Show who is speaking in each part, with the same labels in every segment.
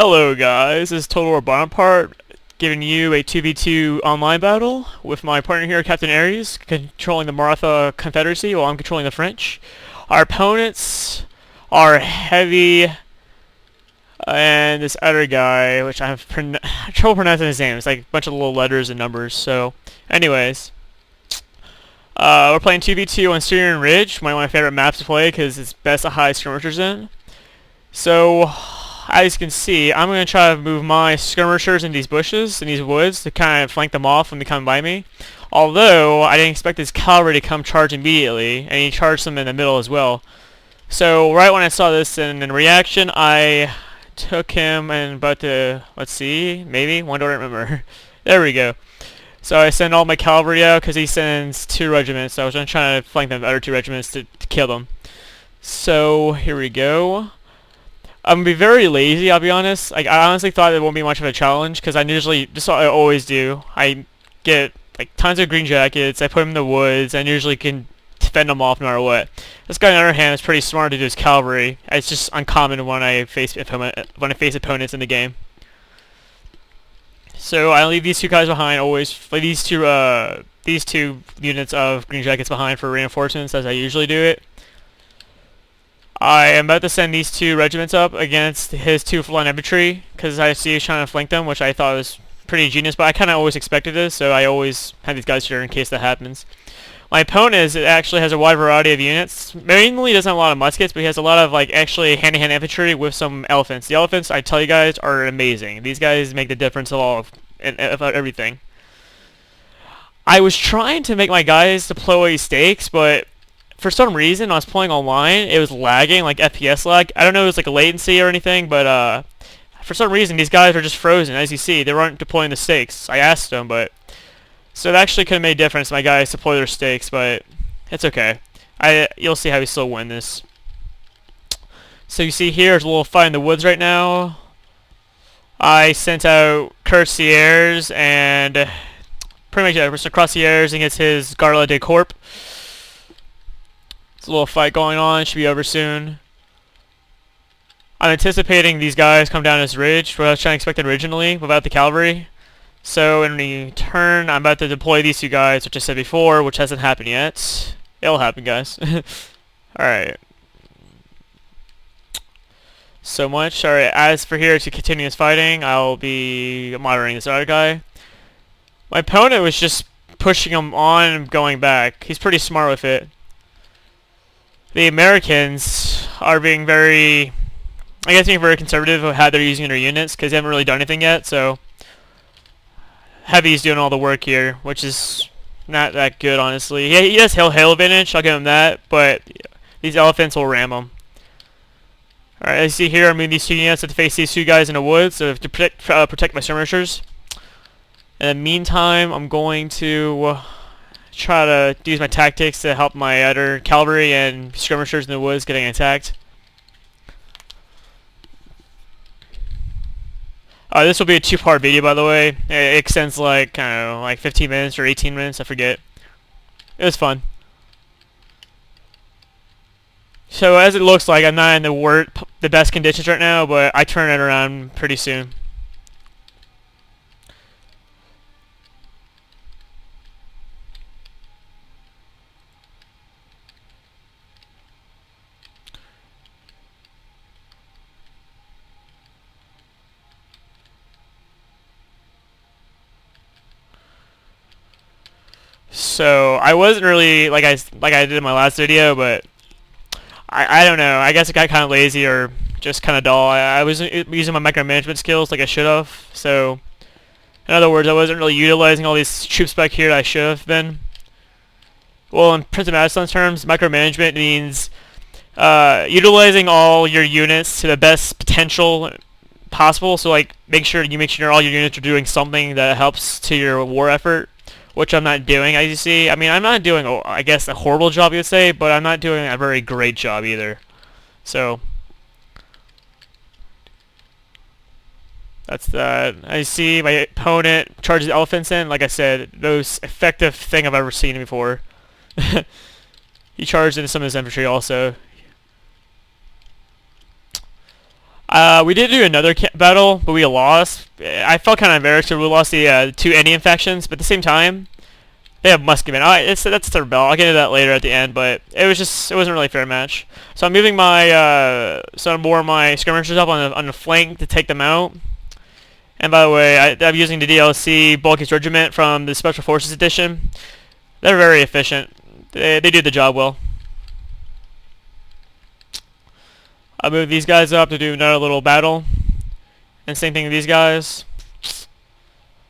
Speaker 1: Hello guys, this is Total War Bonaparte giving you a 2v2 online battle with my partner here, Capt.Aries, controlling the Martha Confederacy while I'm controlling the French. Our opponents are heavy and this other guy, which I have trouble pronouncing his name. It's like a bunch of little letters and numbers. So, anyways, we're playing 2v2 on Syrian Ridge, one of my favorite maps to play because it's best to hide skirmishers in. So, as you can see, I'm going to try to move my skirmishers in these bushes, in these woods, to kind of flank them off when they come by me. Although, I didn't expect his cavalry to come charge immediately, and he charged them in the middle as well. So, right when I saw this in reaction, I took him and about to, let's see, maybe? One don't remember. There we go. So I send all my cavalry out because he sends 2 regiments. So I was going to try to flank them with the other 2 regiments to kill them. So, here we go. I'm gonna be very lazy, I'll be honest. Like, I honestly thought it won't be much of a challenge because I usually, just what I always do. I get like tons of green jackets, I put them in the woods, and usually can fend them off no matter what. This guy, on the other hand, is pretty smart to do his cavalry. It's just uncommon when I face opponents in the game. So I leave these 2 guys behind always. These two units of green jackets behind for reinforcements, as I usually do it. I am about to send these 2 regiments up against his 2 flank infantry because I see he's trying to flank them, which I thought was pretty genius, but I kind of always expected this, so I always have these guys here in case that happens. My opponent actually has a wide variety of units. Mainly doesn't have a lot of muskets, but he has a lot of like actually hand-to-hand infantry with some elephants. The elephants, I tell you guys, are amazing. These guys make the difference of everything. I was trying to make my guys deploy stakes, but for some reason, I was playing online, it was lagging, like FPS lag. I don't know if it was like a latency or anything, but for some reason, these guys are just frozen. As you see, they weren't deploying the stakes. I asked them, but so it actually could have made a difference. My guys deploy their stakes, but it's okay. You'll see how we still win this. So you see here, there's a little fight in the woods right now. I sent out Cuirassiers and pretty much Mr. Cuirassiers against his Garde de Corps. There's a little fight going on. It should be over soon. I'm anticipating these guys come down this ridge, what I was trying to expect originally without the cavalry. So in the turn, I'm about to deploy these 2 guys, which I said before, which hasn't happened yet. It'll happen, guys. Alright. So much. Alright, as for here to continue this fighting, I'll be monitoring this other guy. My opponent was just pushing him on and going back. He's pretty smart with it. The Americans are being very, I guess, being very conservative with how they're using their units because they haven't really done anything yet. So Heavy's doing all the work here, which is not that good, honestly. He does hail advantage, I'll give him that, but these elephants will ram him. Alright, as you see here, I'm moving these 2 units to face these 2 guys in the woods to protect my skirmishers. In the meantime, I'm going to try to use my tactics to help my other cavalry and skirmishers in the woods getting attacked. This will be a 2-part video, by the way. It extends like, I don't know, like 15 minutes or 18 minutes, I forget. It was fun. So as it looks like, I'm not in the best conditions right now, but I turn it around pretty soon. So I wasn't really like I did in my last video, but I don't know. I guess I got kind of lazy or just kind of dull. I wasn't using my micromanagement skills like I should have. So in other words, I wasn't really utilizing all these troops back here that I should have been. Well, in Prince of Madison's terms, micromanagement means utilizing all your units to the best potential possible. So like make sure all your units are doing something that helps to your war effort, which I'm not doing, as you see. I mean, I'm not doing, I guess, a horrible job, you would say, but I'm not doing a very great job either. So that's that. I see my opponent charges elephants in. Like I said, the most effective thing I've ever seen before. He charged into some of his infantry also. We did do another battle, but we lost. I felt kind of embarrassed. We lost the two Indian factions, but at the same time, they have muskemen. That's their belt. I'll get into that later at the end, but it wasn't really a fair match. So I'm moving some more of my skirmishers up on the flank to take them out. And by the way, I'm using the DLC Bulky's Regiment from the Special Forces Edition. They're very efficient. They do the job well. I'll move these guys up to do another little battle. And same thing with these guys.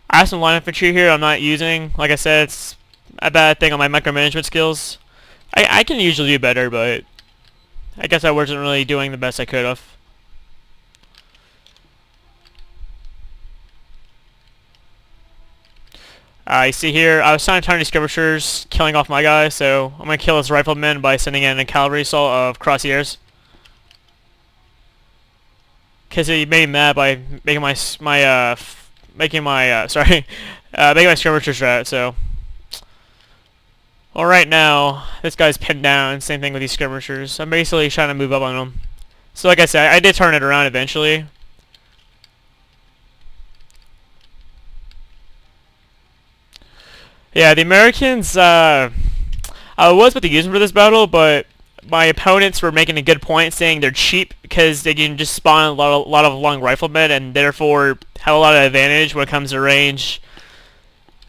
Speaker 1: I have some line infantry here I'm not using. Like I said, it's a bad thing on my micromanagement skills. I can usually do better, but I guess I wasn't really doing the best I could have. You see here, I was trying to turn these skirmishers, killing off my guy, so I'm going to kill this rifleman by sending in a cavalry assault of cuirassiers. Because he made me mad by making my making my skirmishers drought. So, well, right now this guy's pinned down. Same thing with these skirmishers. I'm basically trying to move up on them. So, like I said, I did turn it around eventually. Yeah, the Americans. I was about to use them for this battle, but my opponents were making a good point, saying they're cheap because they can just spawn a lot of long riflemen and therefore have a lot of advantage when it comes to range.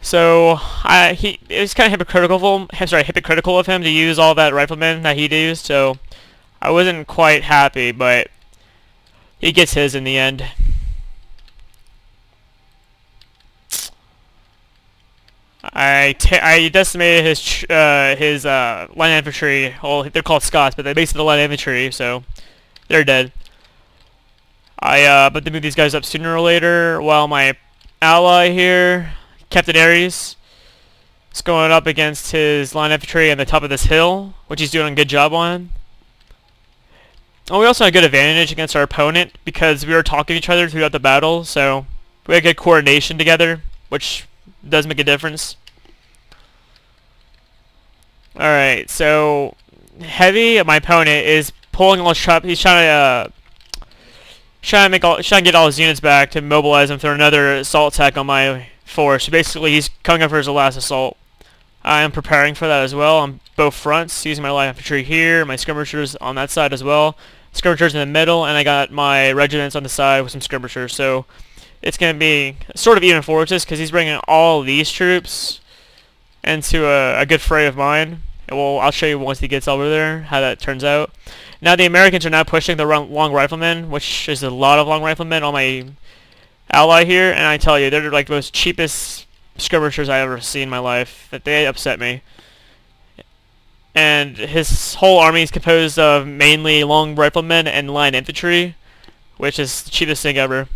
Speaker 1: So it was kind of hypocritical of him to use all that riflemen that he used. So I wasn't quite happy, but he gets his in the end. I decimated his line infantry. Well, they're called Scots, but they're basically the line infantry, so they're dead. But to move these guys up sooner or later, while my ally here, Capt.Aries, is going up against his line infantry on the top of this hill, which he's doing a good job on. And we also had a good advantage against our opponent because we were talking to each other throughout the battle, so we had good coordination together, which does make a difference. Alright, so Heavy, my opponent, is pulling all his trap. He's trying to get all his units back to mobilize them for another assault attack on my force. So basically, he's coming up for his last assault. I am preparing for that as well on both fronts, using my light infantry here, my skirmishers on that side as well, skirmishers in the middle, and I got my regiments on the side with some skirmishers. So it's going to be sort of even forces because he's bringing all these troops into a good fray of mine. Well, I'll show you once he gets over there how that turns out. Now the Americans are now pushing the long riflemen, which is a lot of long riflemen on my ally here, and I tell you, they're like the most cheapest skirmishers I've ever seen in my life. That they upset me. And his whole army is composed of mainly long riflemen and line infantry, which is the cheapest thing ever.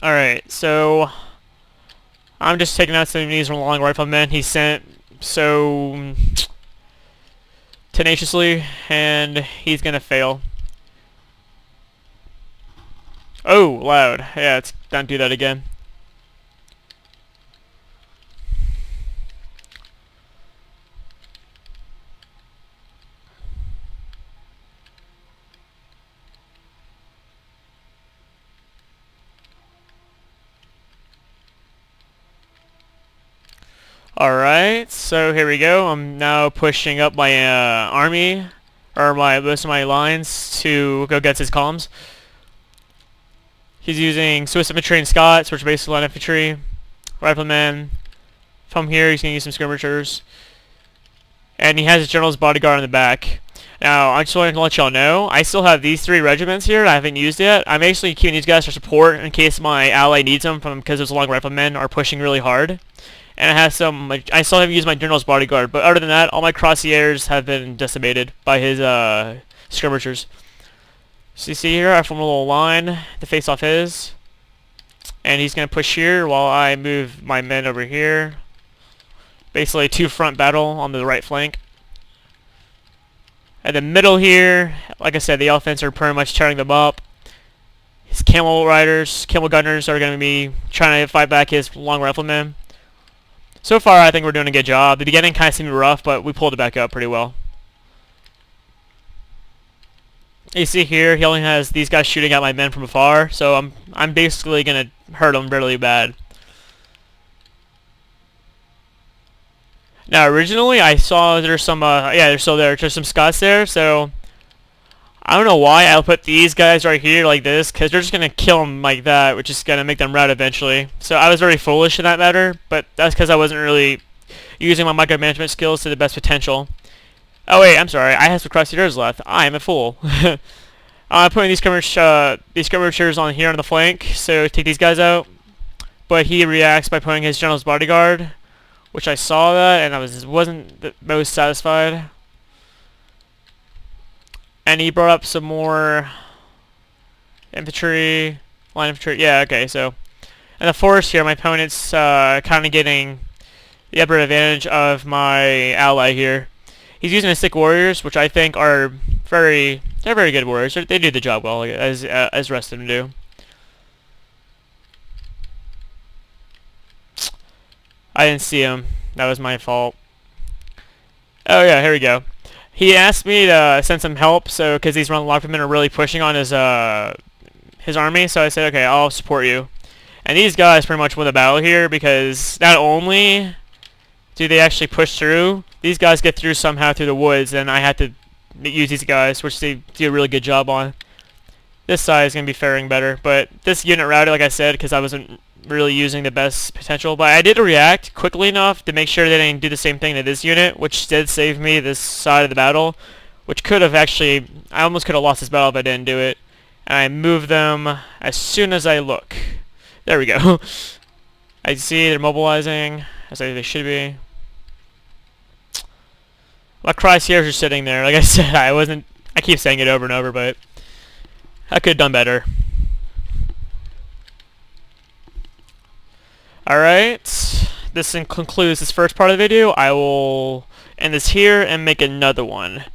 Speaker 1: Alright, so I'm just taking out some of these long riflemen he sent so tenaciously, and he's gonna fail. Oh, loud. Yeah, don't do that again. Alright, so here we go. I'm now pushing up my army, or most of my lines, to go against his columns. He's using Swiss infantry and Scots, which are basically line infantry, riflemen. From here, he's going to use some skirmishers. And he has his general's bodyguard on the back. Now, I just wanted to let y'all know, I still have these 3 regiments here that I haven't used yet. I'm actually keeping these guys for support in case my ally needs them, because those long riflemen are pushing really hard. And I still haven't used my general's bodyguard, but other than that, all my cuirassiers have been decimated by his skirmishers. So you see here, I form a little line to face off his, and he's going to push here while I move my men over here. Basically a 2-front battle on the right flank. At the middle here, like I said, the elephants are pretty much tearing them up. His camel gunners are going to be trying to fight back his long riflemen. So far, I think we're doing a good job. The beginning kind of seemed rough, but we pulled it back up pretty well. You see here, he only has these guys shooting at my men from afar, so I'm basically gonna hurt him really bad. Now, originally I saw there's some, yeah, they're still there. There's some Scots there, so I don't know why I'll put these guys right here like this, because they're just gonna kill them like that, which is gonna make them rout eventually. So I was very foolish in that matter, but that's because I wasn't really using my micromanagement skills to the best potential. Oh wait, I'm sorry. I have some Crusaders left. I am a fool. I'm putting these skirmishers on here on the flank, so take these guys out. But he reacts by putting his general's bodyguard, which I saw that, and wasn't the most satisfied. And he brought up some more infantry, line infantry. Yeah, okay, so. And the force here, my opponent's kind of getting the upper advantage of my ally here. He's using the sick warriors, which I think are they're very good warriors. They do the job well, as the rest of them do. I didn't see him. That was my fault. Oh yeah, here we go. He asked me to send some help, so because these lockmen are really pushing on his army, so I said, okay, I'll support you. And these guys pretty much win the battle here because not only do they actually push through, these guys get through somehow through the woods, and I had to use these guys, which they do a really good job on. This side is going to be faring better, but this unit routed, like I said, because I wasn't really using the best potential. But I did react quickly enough to make sure they didn't do the same thing to this unit, which did save me this side of the battle, which could have actually, I almost could have lost this battle if I didn't do it. And I moved them as soon as I look. There we go. I see they're mobilizing, as they should be. My Crusaders are sitting there. Like I said, I keep saying it over and over, but I could have done better. Alright, this concludes this first part of the video. I will end this here and make another one.